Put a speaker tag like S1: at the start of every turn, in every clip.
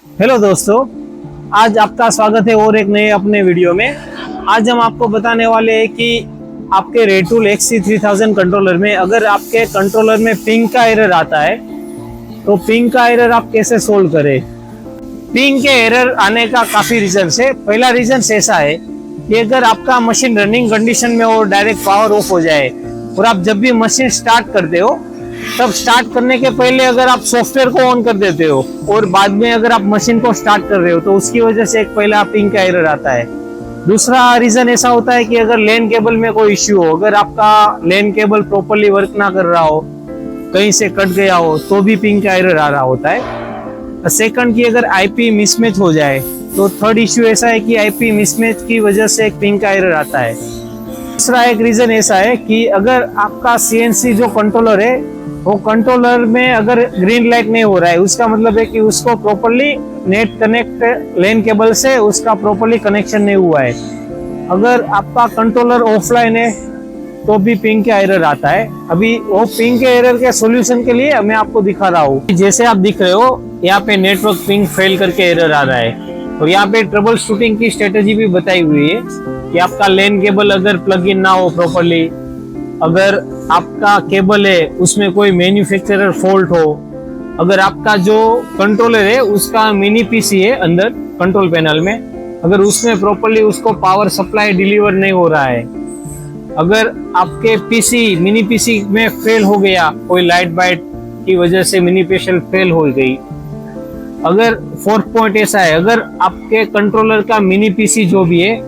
S1: Hello दोस्तों, आज आपका स्वागत है और एक नए अपने वीडियो में। आज हम आपको बताने वाले हैं कि आपके रेटूल XC3000 कंट्रोलर में अगर आपके कंट्रोलर में पिंग का एरर आता है तो पिंग का एरर आप कैसे सोल्व करें। पिंग के एरर आने का काफी रीजन है। पहला रीजन ऐसा है कि अगर आपका मशीन रनिंग कंडीशन में और डायरेक्ट पावर ऑफ हो जाए और आप जब भी मशीन स्टार्ट करते हो तब स्टार्ट करने के पहले अगर आप सॉफ्टवेयर को ऑन कर देते हो और बाद में अगर आप मशीन को स्टार्ट कर रहे हो तो उसकी वजह से एक पहला पिंग का एरर आता है। दूसरा रीजन ऐसा होता है कि अगर लैन केबल में कोई इश्यू हो, अगर आपका लैन केबल प्रॉपर्ली वर्क ना कर रहा हो, कहीं से कट गया हो तो भी पिंग का एरर आ रहा होता है। सेकंड की अगर आईपी मिसमैच हो जाए तो थर्ड इश्यू ऐसा है कि आईपी मिसमैच की वजह से एक पिंग का एरर आता है। दूसरा एक रीजन ऐसा है कि अगर आपका सीएनसी जो कंट्रोलर है वो कंट्रोलर में अगर ग्रीन लाइट नहीं हो रहा है, उसका मतलब है कि उसको प्रॉपर्ली नेट कनेक्ट लेन केबल से उसका प्रॉपर्ली कनेक्शन नहीं हुआ है। अगर आपका कंट्रोलर ऑफलाइन है तो भी पिंग का एरर आता है। अभी वो पिंग के एरर के सॉल्यूशन के लिए मैं आपको दिखा रहा हूँ। जैसे आप दिख रहे हो यहाँ पे नेटवर्क पिंग फेल करके एरर आ रहा है और यहाँ पे ट्रबल शूटिंग की स्ट्रेटेजी भी बताई हुई है कि आपका लेन केबल अगर प्लग इन ना हो प्रॉपर्ली, अगर आपका केबल है उसमें कोई मैन्युफैक्चरर फॉल्ट हो, अगर आपका जो कंट्रोलर है उसका मिनी पीसी है अंदर कंट्रोल पैनल में, अगर उसमें प्रॉपर्ली उसको पावर सप्लाई डिलीवर नहीं हो रहा है, अगर आपके पीसी मिनी पीसी में फेल हो गया, कोई लाइट बाइट की वजह से मिनी पीसी फेल हो गई, अगर फोर्थ पॉइंट ऐसा है अगर आपके कंट्रोलर का मिनी पीसी जो भी है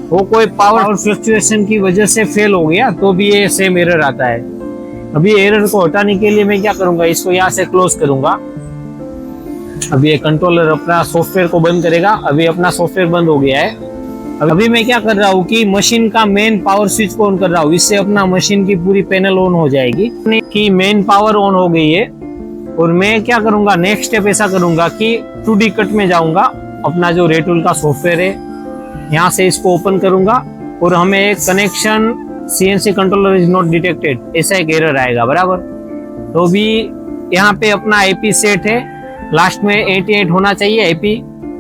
S1: वो कोई पावर फ्लक्चुएशन की वजह से फेल हो गया तो भी ये सेम एरर आता है। अभी एरर को हटाने के लिए मैं क्या करूंगा, इसको यहाँ से क्लोज करूंगा। अभी ये कंट्रोलर अपना सॉफ्टवेयर को बंद करेगा। अभी अपना सॉफ्टवेयर बंद हो गया है। अभी मैं क्या कर रहा हूँ कि मशीन का मेन पावर स्विच को ऑन कर रहा हूँ, इससे अपना मशीन की पूरी पैनल ऑन हो जाएगी कि मेन पावर ऑन हो गई है। और मैं क्या करूंगा, नेक्स्ट स्टेप ऐसा करूंगा कि 2D कट में जाऊंगा, अपना जो रेटूल का सॉफ्टवेयर है यहाँ से इसको ओपन करूंगा और हमें एक connection CNC controller is not detected ऐसा एक एरर आएगा बराबर। तो भी यहाँ पे अपना आईपी सेट है, लास्ट में 88 होना चाहिए आईपी।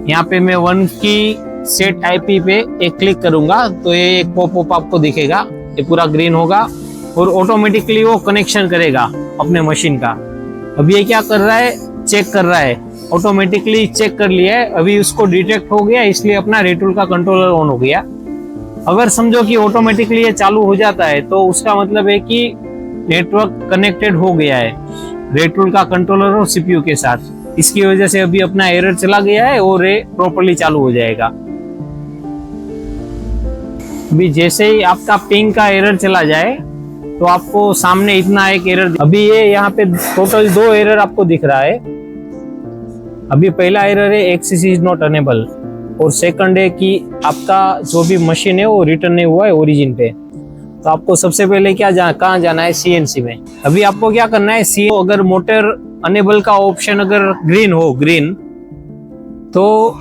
S1: यहाँ पे मैं 1 की सेट आईपी पे एक क्लिक करूंगा तो ये एक पॉपअप आपको दिखेगा, ये पूरा ग्रीन होगा और ऑटोमेटिकली वो कनेक्शन करेगा अपने मशीन का। अभी ये क्या कर रहा है, चेक कर रहा है, ऑटोमेटिकली चेक कर लिया है। अभी उसको डिटेक्ट हो गया इसलिए अपना रेटूल का कंट्रोलर ऑन हो गया। अगर समझो कि ऑटोमेटिकली ये चालू हो जाता है तो उसका मतलब है कि नेटवर्क कनेक्टेड हो गया है रेटूल का कंट्रोलर और सीपीयू के साथ। इसकी वजह से अभी अपना एरर चला गया है और ये प्रॉपर्ली चालू हो जाएगा। अभी जैसे ही आपका पिंग का एरर चला जाए तो आपको सामने इतना एक एरर, अभी ये यहाँ पे टोटल 2 एरर आपको दिख रहा है। अभी पहला एरर है एक्सेस इज नॉट अनेबल और सेकंड है कि आपका जो भी मशीन है वो रिटर्न नहीं हुआ है ओरिजिन पे। तो आपको सबसे पहले कहाँ जाना है, सीएनसी में। अभी आपको क्या करना है, अगर मोटर अनेबल का ऑप्शन अगर ग्रीन हो, ग्रीन तो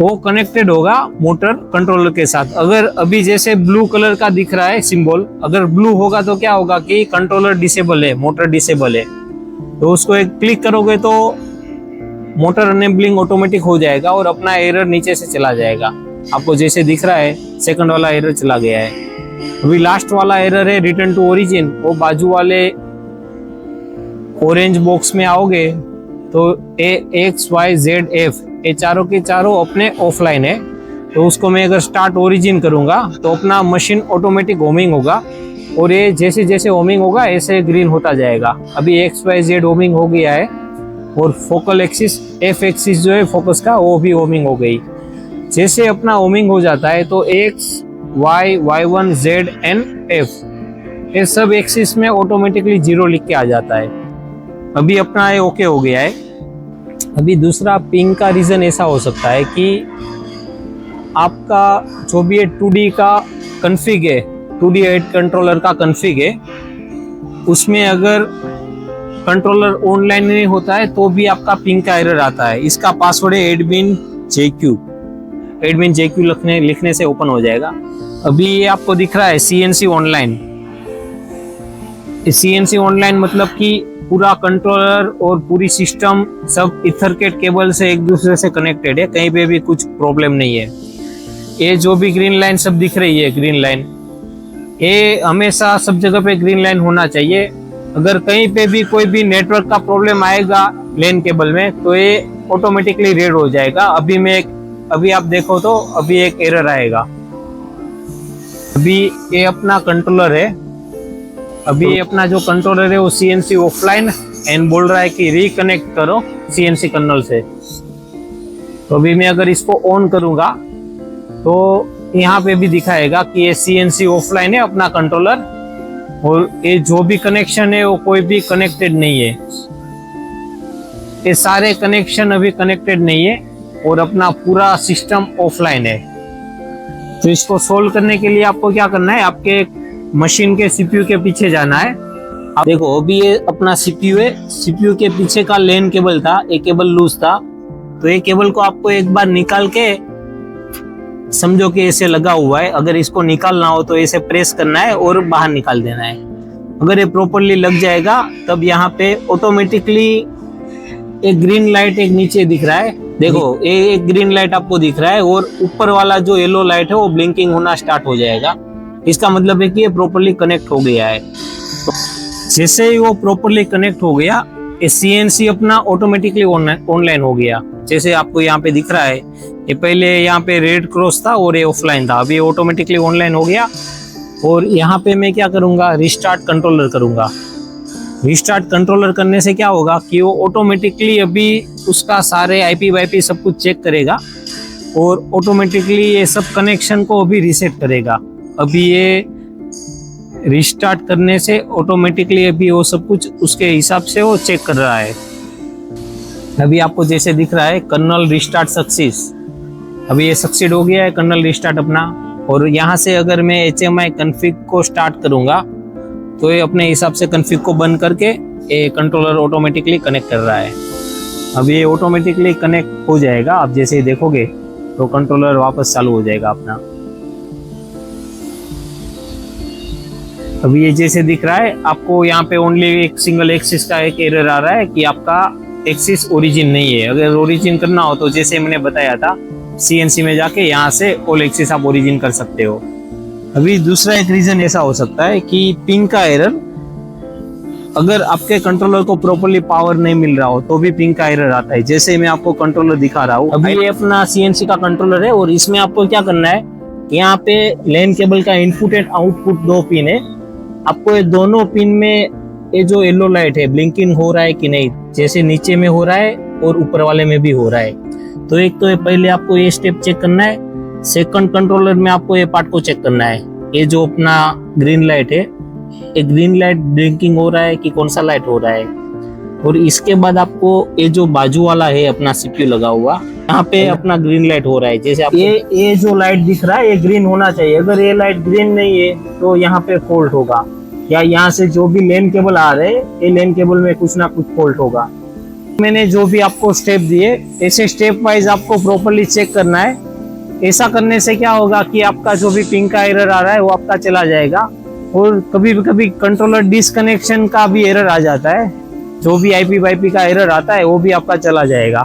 S1: वो कनेक्टेड होगा मोटर कंट्रोलर के साथ। अगर अभी जैसे ब्लू कलर का दिख रहा है सिंबल, अगर ब्लू होगा तो क्या होगा कि कंट्रोलर डिसेबल है, मोटर डिसेबल है। तो उसको एक क्लिक करोगे तो मोटर अनेबलिंग ऑटोमेटिक हो जाएगा और अपना एरर नीचे से चला जाएगा। आपको जैसे दिख रहा है सेकंड वाला एरर चला गया है। अभी लास्ट वाला एरर है रिटर्न टू ओरिजिन। वो बाजू वाले ऑरेंज बॉक्स में आओगे तो AXYZF ये चारों के चारों अपने ऑफलाइन है। तो उसको मैं अगर स्टार्ट ओरिजिन करूंगा तो अपना मशीन ऑटोमेटिक होमिंग होगा और ये जैसे जैसे होमिंग होगा ऐसे ग्रीन होता जाएगा। अभी XYZ होमिंग हो गया है और फोकल एक्सिस F एक्सिस जो है फोकस का वो भी होमिंग हो गई। जैसे अपना होमिंग हो जाता है तो X Y Y1 Z N F ये सब एक्सिस में ऑटोमेटिकली 0 लिख के आ जाता है। अभी अपना ये ओके हो गया है। अभी दूसरा पिंग का रीजन ऐसा हो सकता है कि आपका जो भी 2D का कन्फिग है, 2D हेड कंट्रोलर का कन्फिग है, उसमें अगर कंट्रोलर ऑनलाइन नहीं होता है तो भी आपका पिंग का एरर आता है। इसका पासवर्ड है एडमिन JQ लिखने से ओपन हो जाएगा। अभी ये आपको दिख रहा है CNC ऑनलाइन। CNC ऑनलाइन मतलब कि पूरा कंट्रोलर और पूरी सिस्टम सब इथरकेट केबल से एक दूसरे से कनेक्टेड है, कहीं पे भी कुछ प्रॉब्लम नहीं है। ये जो भी ग्रीन लाइन सब दिख रही है, ग्रीन लाइन, ये हमेशा सब जगह पे ग्रीन लाइन होना चाहिए। अगर कहीं पे भी कोई भी नेटवर्क का प्रॉब्लम आएगा लैन केबल में तो ये ऑटोमेटिकली रेड हो जाएगा। अभी आप देखो तो अभी एक एरर आएगा। अभी ये अपना कंट्रोलर है, अभी अपना जो कंट्रोलर है वो CNC ऑफलाइन एंड बोल रहा है कि रिकनेक्ट करो CNC कर्नल से। तो अभी मैं अगर इसको ऑन करूंगा तो यहाँ पे भी दिखाएगा कि ये CNC ऑफलाइन है अपना कंट्रोलर, और ये जो भी कनेक्शन है वो कोई भी कनेक्टेड नहीं है। ये सारे कनेक्शन अभी कनेक्टेड नहीं है और अपना पूरा सिस्टम ऑफलाइन है। तो इसको सोल्व करने के लिए आपको क्या करना है, आपके मशीन के CPU के पीछे जाना है। आप देखो अभी ये अपना CPU है, CPU के पीछे का लेन केबल था, एक केबल लूज था, तो ये केबल को आपको एक बार निकाल के समझो कि ऐसे लगा हुआ है, अगर इसको निकालना हो तो इसे प्रेस करना है और बाहर निकाल देना है। अगर ये प्रॉपरली लग जाएगा तब यहाँ पे ऑटोमेटिकली एक ग्रीन लाइट एक नीचे दिख रहा है, देखो ये एक ग्रीन लाइट आपको दिख रहा है और ऊपर वाला जो येलो लाइट है वो ब्लिंकिंग होना स्टार्ट हो जाएगा। इसका मतलब है कि ये प्रॉपरली कनेक्ट हो गया है। तो जैसे ही वो प्रॉपरली कनेक्ट हो गया, ये CNC अपना ऑटोमेटिकली ऑनलाइन हो गया। जैसे आपको यहाँ पे दिख रहा है, ये पहले यहाँ पे रेड क्रॉस था और ये ऑफलाइन था, अभी ऑटोमेटिकली ऑनलाइन हो गया। और यहाँ पे मैं क्या करूँगा, रिस्टार्ट कंट्रोलर करूँगा। रिस्टार्ट कंट्रोलर करने से क्या होगा कि वो ऑटोमेटिकली अभी उसका सारे IP वाईपी सब कुछ चेक करेगा और ऑटोमेटिकली ये सब कनेक्शन को अभी रीसेट करेगा। अभी ये रिस्टार्ट करने से ऑटोमेटिकली अभी वो सब कुछ उसके हिसाब से वो चेक कर रहा है। अभी आपको जैसे दिख रहा है कर्नल रिस्टार्ट सक्सेस, अभी ये सक्सीड हो गया है कर्नल रिस्टार्ट अपना। और यहाँ से अगर मैं HMI कन्फिग को स्टार्ट करूँगा तो ये अपने हिसाब से कन्फिग को बंद करके ये कंट्रोलर ऑटोमेटिकली कनेक्ट कर रहा है। अब ये ऑटोमेटिकली कनेक्ट हो जाएगा, आप जैसे ही देखोगे तो कंट्रोलर वापस चालू हो जाएगा अपना। अभी ये जैसे दिख रहा है आपको, यहाँ पे ओनली एक सिंगल एक्सिस का एक एरर आ रहा है कि आपका एक्सिस ओरिजिन नहीं है। अगर ओरिजिन करना हो तो जैसे मैंने बताया था CNC में जाके यहाँ से ऑल एक्सिस आप ओरिजिन कर सकते हो। अभी दूसरा एक रीजन ऐसा हो सकता है कि पिंग का एरर, अगर आपके कंट्रोलर को प्रॉपर्ली पावर नहीं मिल रहा हो तो भी पिंग का एरर आता है। जैसे मैं आपको कंट्रोलर दिखा रहा हूँ, अभी ये अपना CNC का कंट्रोलर है और इसमें आपको क्या करना है, यहाँ पे लैन केबल का इनपुट एंड आउटपुट 2 पिन है। आपको ये दोनों पिन में ये जो येलो लाइट है ब्लिंकिंग हो रहा है कि नहीं, जैसे नीचे में हो रहा है और ऊपर वाले में भी हो रहा है। तो एक तो ये पहले आपको ये स्टेप चेक करना है। सेकंड कंट्रोलर में आपको ये पार्ट को चेक करना है, ये जो अपना ग्रीन लाइट है, ये ग्रीन लाइट ब्लिंकिंग हो रहा है कि कौन सा लाइट हो रहा है। और इसके बाद आपको ये जो बाजू वाला है अपना CPU लगा हुआ, यहाँ पे अपना ग्रीन लाइट हो रहा है। जैसे आप ये जो लाइट दिख रहा है ये ग्रीन होना चाहिए, अगर ये लाइट ग्रीन नहीं है तो यहाँ पे फॉल्ट होगा, या यहाँ से जो भी लेन केबल आ रहे हैं ये लेन केबल में कुछ ना कुछ फॉल्ट होगा। मैंने जो भी आपको स्टेप दिए, ऐसे स्टेप वाइज आपको प्रॉपर्ली चेक करना है। ऐसा करने से क्या होगा कि आपका जो भी पिंग का एरर आ रहा है वो आपका चला जाएगा। और कभी कभी कंट्रोलर डिस्कनेक्शन का भी एरर आ जाता है, जो भी IP वाईपी का एरर आता है वो भी आपका चला जाएगा।